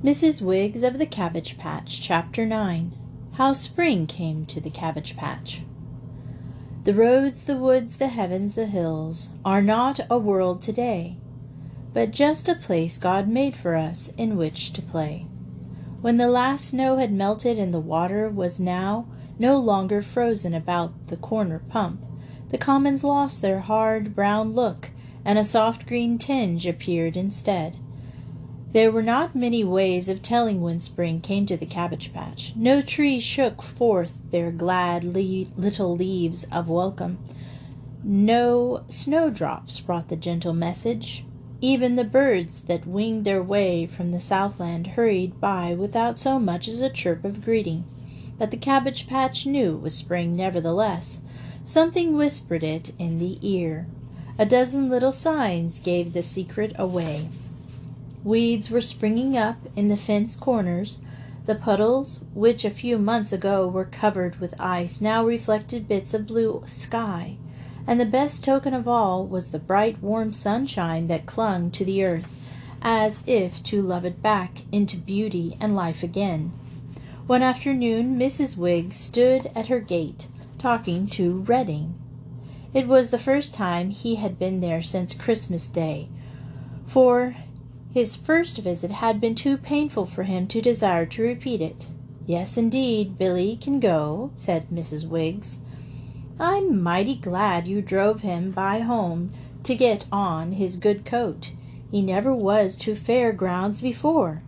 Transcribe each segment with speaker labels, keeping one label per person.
Speaker 1: Mrs. Wiggs of the Cabbage Patch, Chapter 9. How Spring Came to the Cabbage Patch. The roads, the woods, the heavens, the hills are not a world today, but just a place God made for us in which to play. When the last snow had melted and the water was now no longer frozen about the corner pump, the commons lost their hard brown look, and a soft green tinge appeared instead. There were not many ways of telling when spring came to the cabbage patch. No trees shook forth their glad little leaves of welcome. No snowdrops brought the gentle message. Even the birds that winged their way from the southland hurried by without so much as a chirp of greeting. But the cabbage patch knew it was spring nevertheless. Something whispered it in the ear. A dozen little signs gave the secret away. Weeds were springing up in the fence corners. The puddles, which a few months ago were covered with ice, now reflected bits of blue sky. And the best token of all was the bright, warm sunshine that clung to the earth, as if to love it back into beauty and life again. One afternoon Mrs. Wiggs stood at her gate, talking to Redding. It was the first time he had been there since Christmas Day, for his first visit had been too painful for him to desire to repeat it. "Yes, indeed, Billy can go," said Mrs. Wiggs. "I'm mighty glad you drove him by home to get on his good coat. He never was to fair grounds before.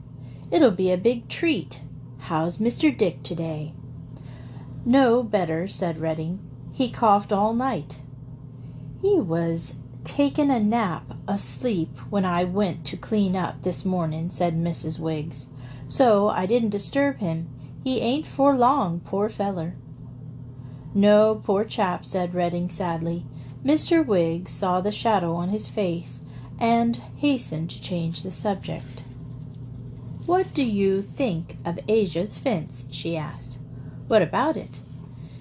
Speaker 1: It'll be a big treat. How's Mr. Dick today?" "No better," said Redding. "He coughed all night." "He was taken a nap asleep when I went to clean up this morning," said Mrs. Wiggs, "so I didn't disturb him. He ain't for long, poor feller." "No, poor chap," said Redding sadly. Mr. Wiggs saw the shadow on his face and hastened to change the subject. "What do you think of Asia's fence?" she asked. "What about it?"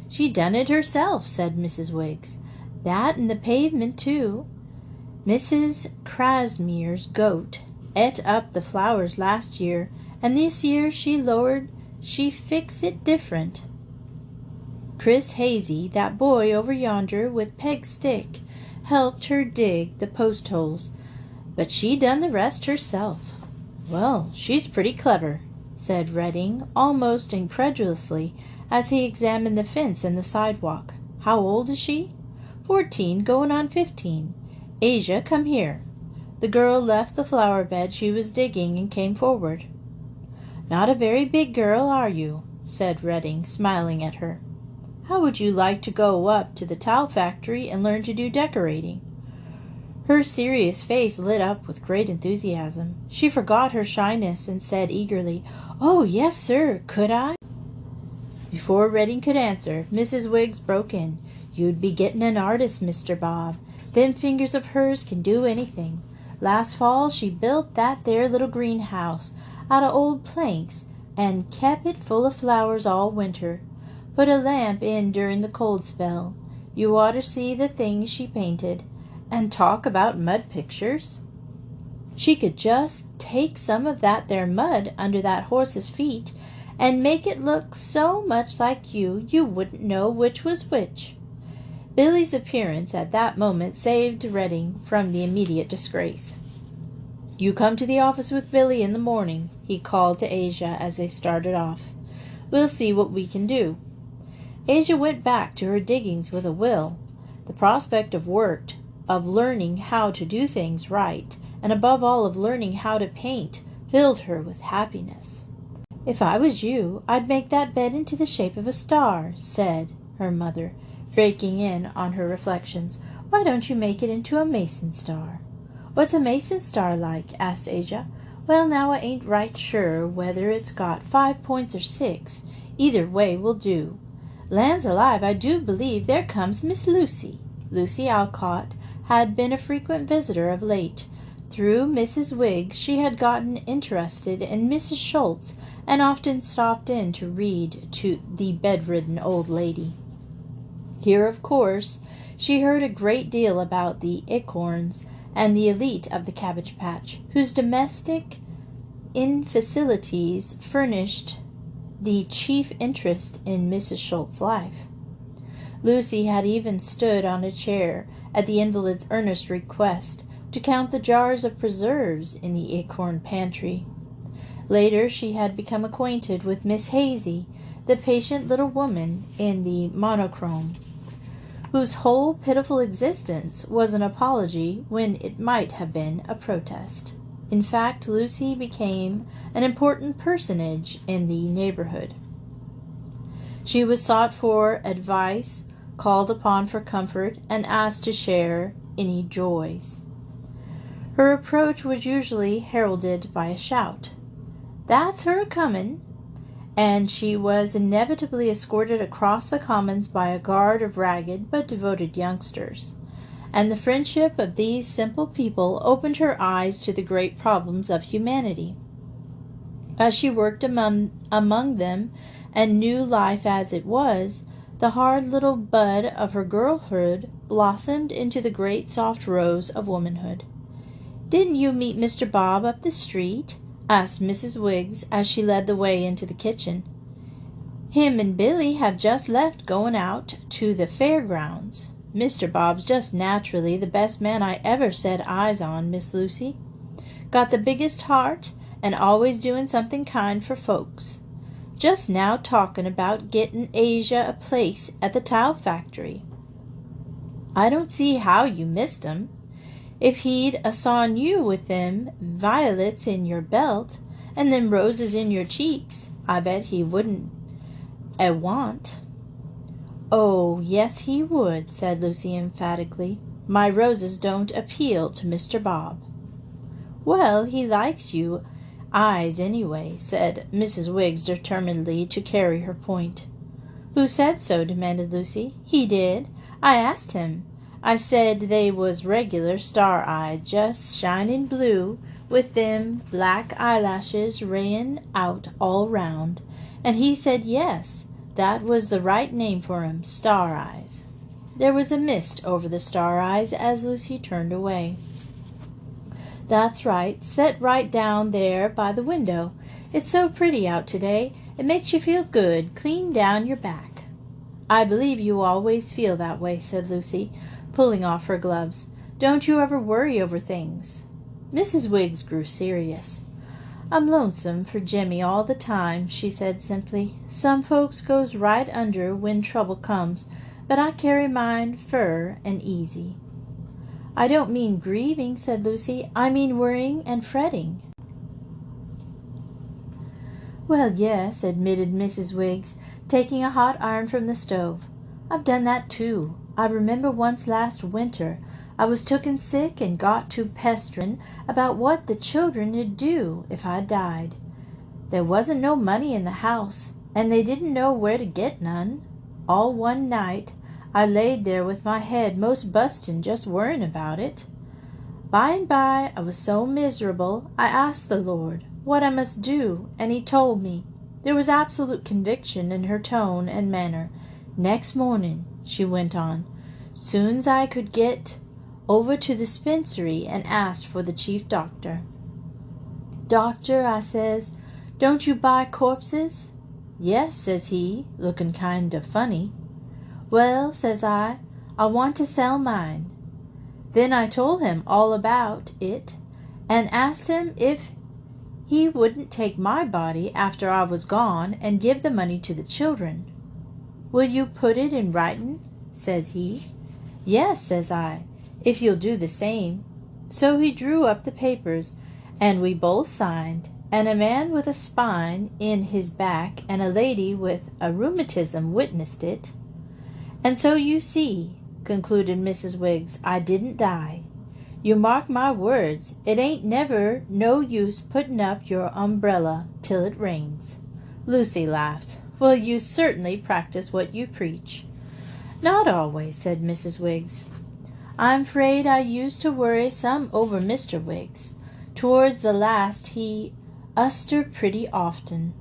Speaker 1: "She done it herself," said Mrs. Wiggs. "That and the pavement, too. Mrs. Crasmere's goat et up the flowers last year, and this year she fixed it different. Chris Hazy, that boy over yonder with Peg's stick, helped her dig the post holes, but she done the rest herself." "Well, she's pretty clever," said Redding, almost incredulously, as he examined the fence and the sidewalk. "How old is she?" 14, going on 15. "Asia, come here." The girl left the flower bed she was digging and came forward. "Not a very big girl, are you?" said Redding, smiling at her. "How would you like to go up to the towel factory and learn to do decorating?" Her serious face lit up with great enthusiasm. She forgot her shyness and said eagerly, "Oh, yes, sir, could I?" Before Redding could answer, Mrs. Wiggs broke in. "You'd be getting an artist, Mr. Bob. Them fingers of hers can do anything. Last fall she built that there little greenhouse out of old planks and kep' it full of flowers all winter. Put a lamp in during the cold spell. You oughter see the things she painted. And talk about mud pictures. She could just take some of that there mud under that horse's feet and make it look so much like you wouldn't know which was which." Billy's appearance at that moment saved Redding from the immediate disgrace. "You come to the office with Billy in the morning," he called to Asia as they started off. "We'll see what we can do." Asia went back to her diggings with a will. The prospect of work, of learning how to do things right, and above all of learning how to paint, filled her with happiness. "If I was you, I'd make that bed into the shape of a star," said her mother, breaking in on her reflections. "Why don't you make it into a mason star?" "What's a mason star like?" asked Asia. "Well, now, I ain't right sure whether it's got 5 points or 6. Either way will do. Land's alive, I do believe there comes Miss Lucy." Lucy Alcott had been a frequent visitor of late. Through Mrs. Wiggs she had gotten interested in Mrs. Schultz and often stopped in to read to the bedridden old lady. Here, of course, she heard a great deal about the acorns and the elite of the cabbage patch, whose domestic infacilities furnished the chief interest in Mrs. Schultz's life. Lucy had even stood on a chair at the invalid's earnest request to count the jars of preserves in the Acorn pantry. Later she had become acquainted with Miss Hazy, the patient little woman in the monochrome, whose whole pitiful existence was an apology when it might have been a protest. In fact, Lucy became an important personage in the neighborhood. She was sought for advice, called upon for comfort, and asked to share any joys. Her approach was usually heralded by a shout, "That's her a-comin'," and she was inevitably escorted across the commons by a guard of ragged but devoted youngsters. And the friendship of these simple people opened her eyes to the great problems of humanity. As she worked among them and knew life as it was, the hard little bud of her girlhood blossomed into the great soft rose of womanhood. "Didn't you meet Mr. Bob up the street?" asked Mrs. Wiggs as she led the way into the kitchen. "Him and Billy have just left, going out to the fairgrounds. Mr. Bob's just naturally the best man I ever set eyes on, Miss Lucy. Got the biggest heart, and always doing something kind for folks. Just now talking about getting Asia a place at the tile factory. I don't see how you missed 'em. If he'd a-sawn you with them violets in your belt and them roses in your cheeks, I bet he wouldn't want." "Oh, yes, he would," said Lucy emphatically. "My roses don't appeal to Mr. Bob." "Well, he likes you eyes anyway," said Mrs. Wiggs determinedly to carry her point. "Who said so?" demanded Lucy. "He did. I asked him. I said they was regular star-eyed, just shining blue, with them black eyelashes rayin' out all round, and he said yes, that was the right name for 'em, star-eyes." There was a mist over the star-eyes as Lucy turned away. "That's right. Set right down there by the window. It's so pretty out today. It makes you feel good, clean down your back." "I believe you always feel that way," said Lucy, pulling off her gloves. "Don't you ever worry over things?" Mrs. Wiggs grew serious. "I'm lonesome for Jimmy all the time," she said simply. "Some folks goes right under when trouble comes, but I carry mine fur and easy." "I don't mean grieving," said Lucy. "I mean worrying and fretting." "Well, yes," admitted Mrs. Wiggs, taking a hot iron from the stove. "I've done that too. I remember once last winter I was tooken sick and got to pesterin' about what the children'd do if I died. There wasn't no money in the house, and they didn't know where to get none. All one night I laid there with my head most bustin' just worryin' about it. By and by I was so miserable I asked the Lord what I must do, and he told me." There was absolute conviction in her tone and manner. "Next morning," she went on, "soon's I could get over to the dispensary and asked for the chief doctor. 'Doctor,' I says, 'don't you buy corpses?' 'Yes,' says he, looking kind of funny. 'Well,' says I want to sell mine.' Then I told him all about it, and asked him if he wouldn't take my body after I was gone and give the money to the children. 'Will you put it in writin'?' says he. 'Yes,' says I, 'if you'll do the same.' So he drew up the papers, and we both signed, and a man with a spine in his back and a lady with a rheumatism witnessed it. And so you see," concluded Mrs. Wiggs, "I didn't die. You mark my words, it ain't never no use putting up your umbrella till it rains." Lucy laughed. "Well, you certainly practice what you preach." "Not always," said Mrs. Wiggs. "I'm afraid I used to worry some over Mr. Wiggs. Towards the last he used pretty often."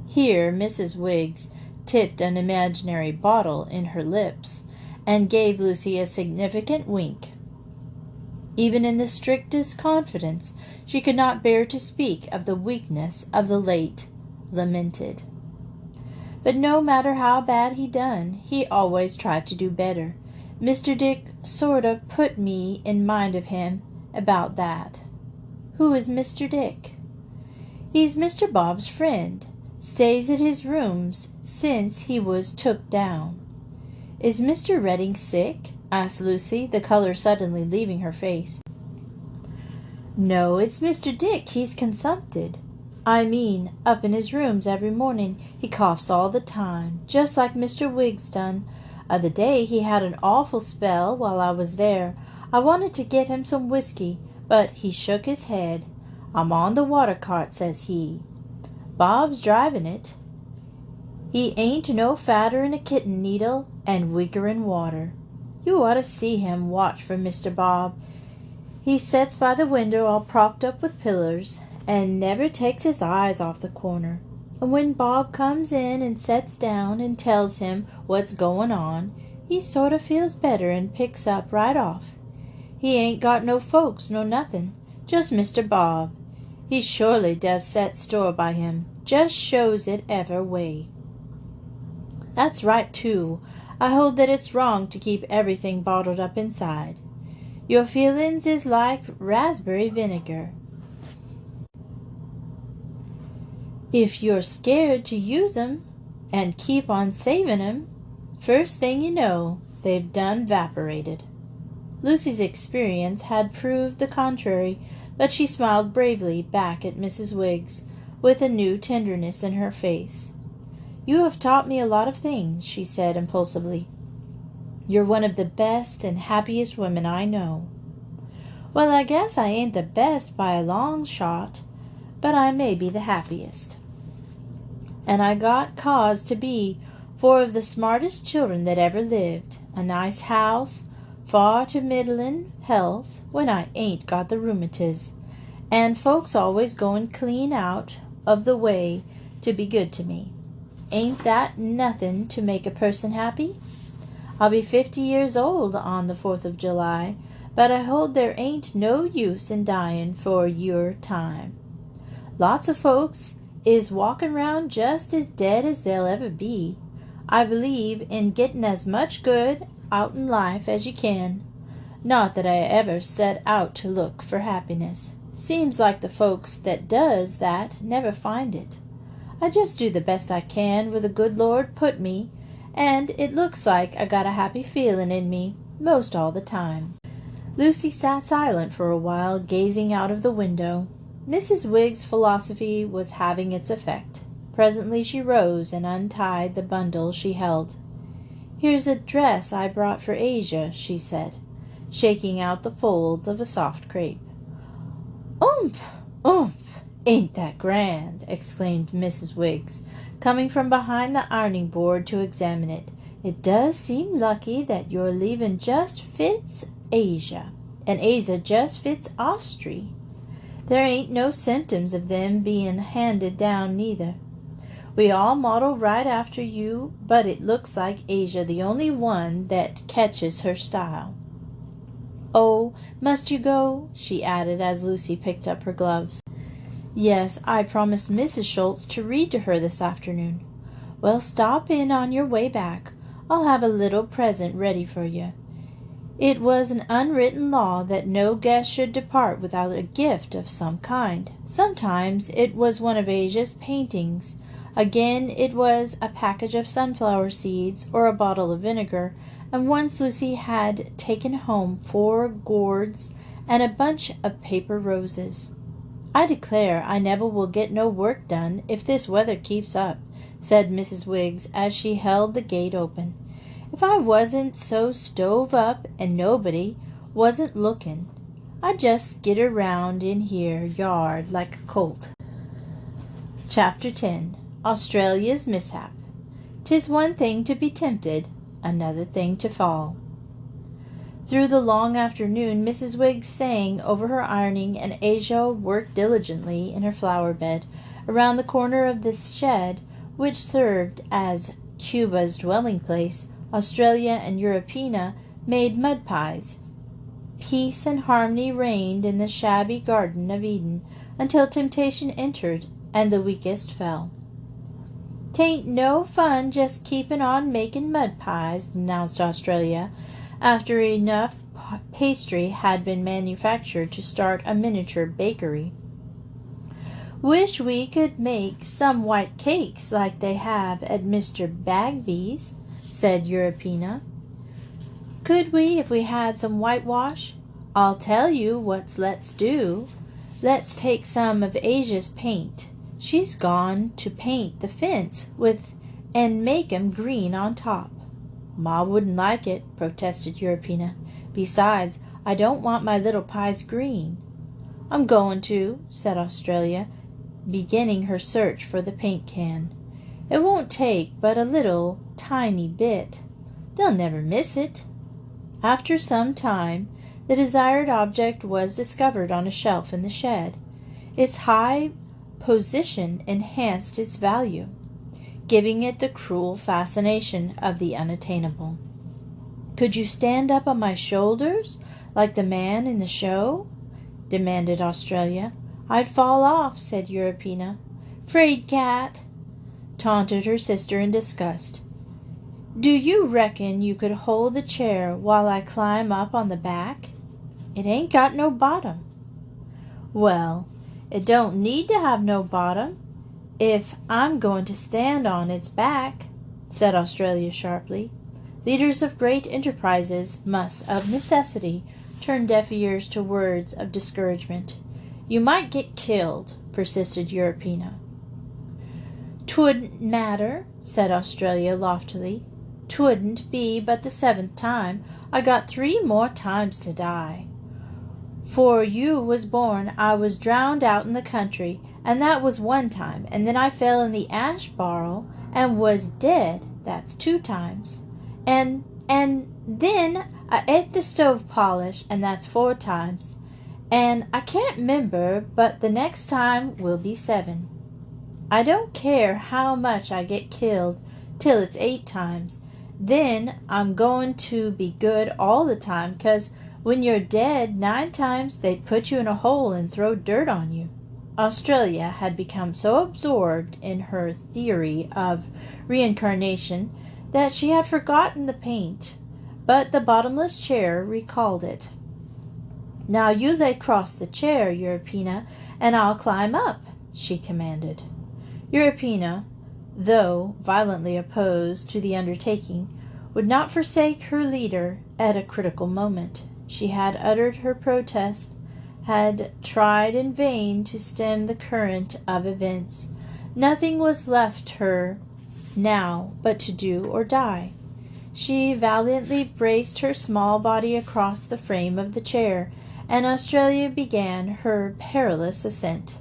Speaker 1: Here Mrs. Wiggs tipped an imaginary bottle in her lips and gave Lucy a significant wink. Even in the strictest confidence, she could not bear to speak of the weakness of the late lamented. But no matter how bad he done, he always tried to do better. Mr. Dick sort of put me in mind of him about that. Who is Mr. Dick? He's Mr. Bob's friend. Stays at his rooms since he was took down. Is Mr. Redding sick? Asked Lucy, the color suddenly leaving her face. No, it's Mr. Dick. He's consumpted. I mean, up in his rooms every morning. He coughs all the time, just like Mr. Wiggs done. Other day he had an awful spell while I was there. I wanted to get him some whiskey, but he shook his head. I'm on the water cart, says he. Bob's driving it. He ain't no fatter'n a kitten needle and weaker'n water. You ought to see him watch for Mr. Bob. He sets by the window all propped up with pillars, and never takes his eyes off the corner. And when Bob comes in and sets down and tells him what's going on, he sort of feels better and picks up right off. He ain't got no folks nor nothing, just Mr. Bob. He surely does set store by him, just shows it ever way. That's right, too. I hold that it's wrong to keep everything bottled up inside. Your feelings is like raspberry vinegar. If you're scared to use 'em and keep on saving 'em, first thing you know, they've done 'vaporated. Lucy's experience had proved the contrary, but she smiled bravely back at Mrs. Wiggs, with a new tenderness in her face. You have taught me a lot of things, she said impulsively. You're one of the best and happiest women I know. Well, I guess I ain't the best by a long shot, but I may be the happiest. And I got cause to be 4 of the smartest children that ever lived, a nice house, far to middlin' health when I ain't got the rheumatiz, and folks always going clean out of the way to be good to me. Ain't that nothin' to make a person happy? I'll be 50 years old on the 4th of July, but I hold there ain't no use in dyin' for your time. Lots of folks is walkin' round just as dead as they'll ever be. I believe in gettin' as much good out'n life as you can. Not that I ever set out to look for happiness. Seems like the folks that does that never find it. I just do the best I can where the good Lord put me, and it looks like I got a happy feelin' in me most all the time. Lucy sat silent for a while, gazing out of the window. Mrs. Wiggs' philosophy was having its effect. Presently she rose and untied the bundle she held. Here's a dress I brought for Asia, she said, shaking out the folds of a soft crepe. Oomph! Oomph! Ain't that grand? Exclaimed Mrs. Wiggs, coming from behind the ironing board to examine it. It does seem lucky that your leaving just fits Asia, and Asia just fits Austry. There ain't no symptoms of them being handed down neither. We all model right after you, but it looks like Asia the only one that catches her style. Oh, must you go? She added as Lucy picked up her gloves. Yes, I promised Mrs. Schultz to read to her this afternoon. Well, stop in on your way back. I'll have a little present ready for you. It was an unwritten law that no guest should depart without a gift of some kind. Sometimes it was one of Asia's paintings. Again it was a package of sunflower seeds or a bottle of vinegar, and once Lucy had taken home 4 gourds and a bunch of paper roses. I declare I never will get no work done if this weather keeps up, said Mrs. Wiggs as she held the gate open. If I wasn't so stove up and nobody wasn't lookin', I'd just skitter round in here yard like a colt. Chapter 10. Australia's Mishap. 'Tis one thing to be tempted, another thing to fall. Through the long afternoon Mrs. Wiggs sang over her ironing, and Asia worked diligently in her flower bed. Around the corner of the shed, which served as Cuba's dwelling place, Australia and Europeana made mud pies. Peace and harmony reigned in the shabby Garden of Eden until temptation entered and the weakest fell. "'Tain't no fun just keepin' on makin' mud pies," announced Australia, after enough pastry had been manufactured to start a miniature bakery. "Wish we could make some white cakes like they have at Mr. Bagby's," said Europeana. "Could we if we had some whitewash? I'll tell you what let's do. Let's take some of Asia's paint. She's gone to paint the fence with and make 'em green on top." "Ma wouldn't like it," protested Europeana. "Besides, I don't want my little pies green." "I'm going to," said Australia, beginning her search for the paint can. "It won't take but a little tiny bit. They'll never miss it." After some time, the desired object was discovered on a shelf in the shed. Its high position enhanced its value, giving it the cruel fascination of the unattainable. "Could you stand up on my shoulders, like the man in the show?" demanded Australia. "I'd fall off," said Europeana. "'Fraid cat," taunted her sister in disgust. "Do you reckon you could hold the chair while I climb up on the back? It ain't got no bottom." "Well, it don't need to have no bottom if I'm going to stand on its back," said Australia sharply. Leaders of great enterprises must, of necessity, turn deaf ears to words of discouragement. "You might get killed," persisted Europeana. "'Twouldn't matter," said Australia loftily. "'Twouldn't be but the 7th time. I got 3 more times to die. 'Fore you was born I was drowned out in the country, and that was 1 time, and then I fell in the ash barrel and was dead, that's 2 times. And then I ate the stove polish, and that's 4 times. And I can't remember, but the next time will be 7. I don't care how much I get killed till it's 8 times. Then I'm going to be good all the time, 'cause when you're dead 9 times they put you in a hole and throw dirt on you." Australia had become so absorbed in her theory of reincarnation that she had forgotten the paint, but the bottomless chair recalled it. "Now you lay cross the chair, Europeana, and I'll climb up," she commanded. Europeana, though violently opposed to the undertaking, would not forsake her leader at a critical moment. She had uttered her protest, had tried in vain to stem the current of events. Nothing was left her now but to do or die. She valiantly braced her small body across the frame of the chair, and Australia began her perilous ascent.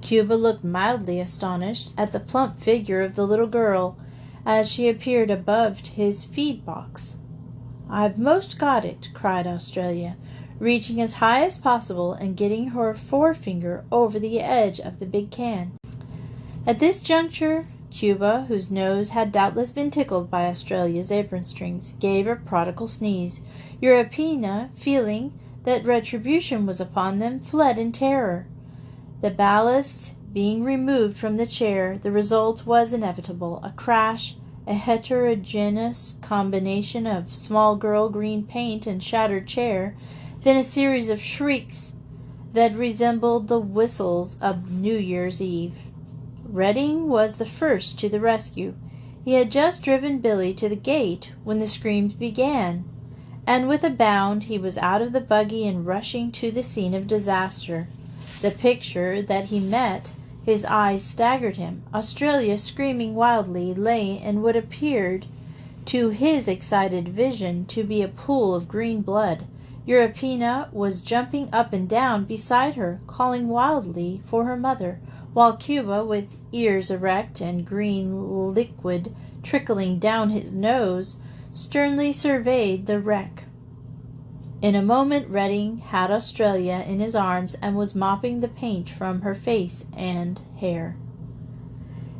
Speaker 1: Cuba looked mildly astonished at the plump figure of the little girl as she appeared above his feed-box. "I've most got it," cried Australia, reaching as high as possible and getting her forefinger over the edge of the big can. At this juncture, Cuba, whose nose had doubtless been tickled by Australia's apron strings, gave a prodigal sneeze. Europeana, feeling that retribution was upon them, fled in terror. The ballast being removed from the chair, the result was inevitable: a crash, a heterogeneous combination of small girl green paint and shattered chair, then a series of shrieks that resembled the whistles of New Year's Eve. Redding was the first to the rescue. He had just driven Billy to the gate when the screams began, and with a bound he was out of the buggy and rushing to the scene of disaster. The picture that he met, his eyes staggered him. Australia, screaming wildly, lay in what appeared to his excited vision to be a pool of green blood. Europeana was jumping up and down beside her, calling wildly for her mother, while Cuba, with ears erect and green liquid trickling down his nose, sternly surveyed the wreck. In a moment Redding had Australia in his arms and was mopping the paint from her face and hair.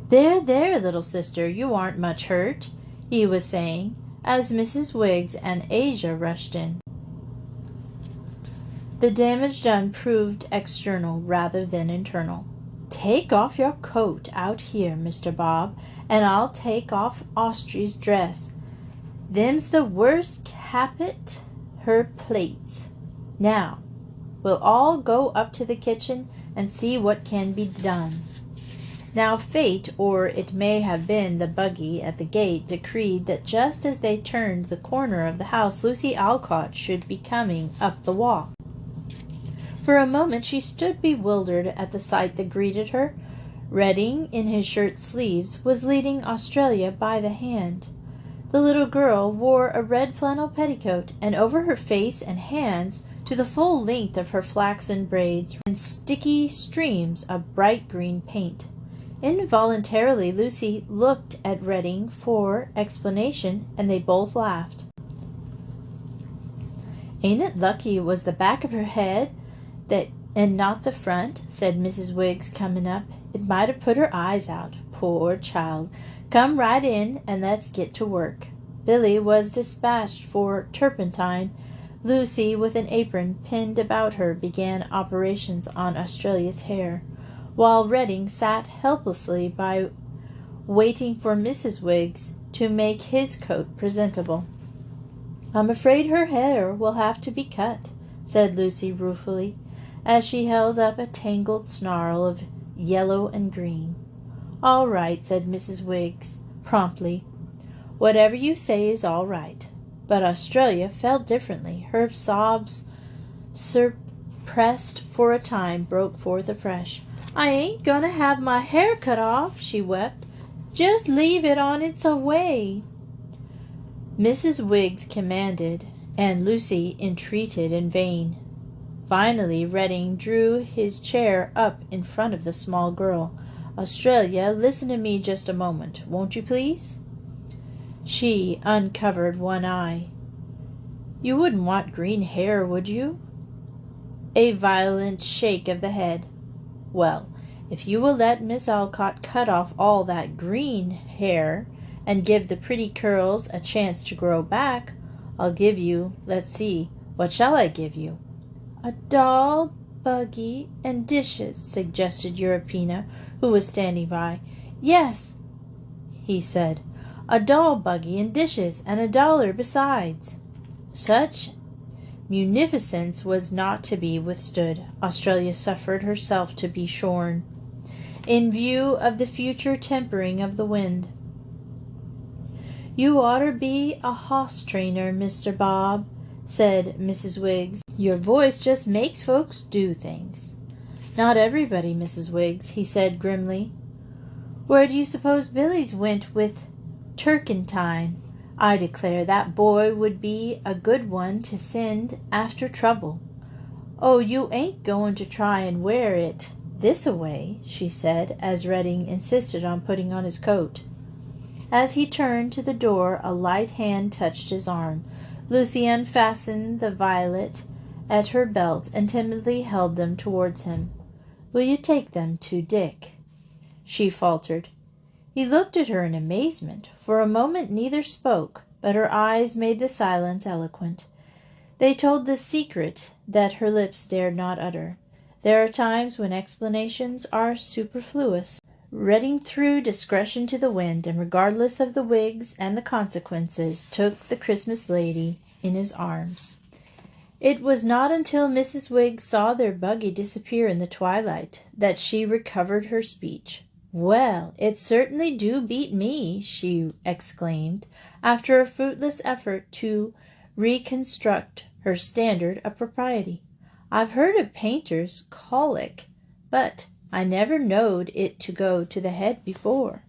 Speaker 1: "There, there, little sister, you aren't much hurt," he was saying, as Mrs. Wiggs and Asia rushed in. The damage done proved external rather than internal. "Take off your coat out here, Mr. Bob, and I'll take off Austrey's dress. Them's the worst cappet her plates. Now, we'll all go up to the kitchen and see what can be done." Now fate, or it may have been the buggy at the gate, decreed that just as they turned the corner of the house, Lucy Alcott should be coming up the walk. For a moment she stood bewildered at the sight that greeted her. Redding, in his shirt sleeves, was leading Australia by the hand. The little girl wore a red flannel petticoat, and over her face and hands, to the full length of her flaxen braids, ran sticky streams of bright green paint. Involuntarily Lucy looked at Redding for explanation, and they both laughed. "Ain't it lucky it was the back of her head and not the front?" said Mrs. Wiggs, coming up. "It might have put her eyes out. Poor child! Come right in, and let's get to work." Billy was dispatched for turpentine. Lucy, with an apron pinned about her, began operations on Australia's hair, while Redding sat helplessly by, waiting for Mrs. Wiggs to make his coat presentable. "I'm afraid her hair will have to be cut," said Lucy ruefully, as she held up a tangled snarl of yellow and green. "All right," said Mrs. Wiggs promptly. "Whatever you say is all right." But Australia felt differently. Her sobs, suppressed for a time, broke forth afresh. "I ain't going to have my hair cut off," she wept. "Just leave it on its way." Mrs. Wiggs commanded, and Lucy entreated in vain. Finally Redding drew his chair up in front of the small girl. "Australia, listen to me just a moment, won't you please?" She uncovered one eye. "You wouldn't want green hair, would you?" A violent shake of the head. "Well, if you will let Miss Alcott cut off all that green hair and give the pretty curls a chance to grow back, I'll give you, let's see, what shall I give you?" "A doll, buggy, and dishes," suggested Europeana, who was standing by. "Yes," he said, "a doll, buggy, and dishes, and $1 besides." Such munificence was not to be withstood. Australia suffered herself to be shorn, in view of the future tempering of the wind. "You oughter be a hoss trainer, Mr. Bob," said Mrs. Wiggs. "Your voice just makes folks do things." "Not everybody, Mrs. Wiggs," he said grimly. "Where do you suppose Billy's went with turkentine? I declare that boy would be a good one to send after trouble." "Oh, you ain't going to try and wear it this-a-way," she said, as Redding insisted on putting on his coat. As he turned to the door, a light hand touched his arm. Lucy unfastened the violet at her belt and timidly held them towards him. "Will you take them to Dick?" she faltered. He looked at her in amazement. For a moment neither spoke, but her eyes made the silence eloquent. They told the secret that her lips dared not utter. There are times when explanations are superfluous. Redding threw discretion to the wind, and regardless of the Wiggs and the consequences, took the Christmas lady in his arms. It was not until Mrs. Wiggs saw their buggy disappear in the twilight that she recovered her speech. "Well, it certainly do beat me," she exclaimed, after a fruitless effort to reconstruct her standard of propriety. "I've heard of painters' colic, but I never knowed it to go to the head before."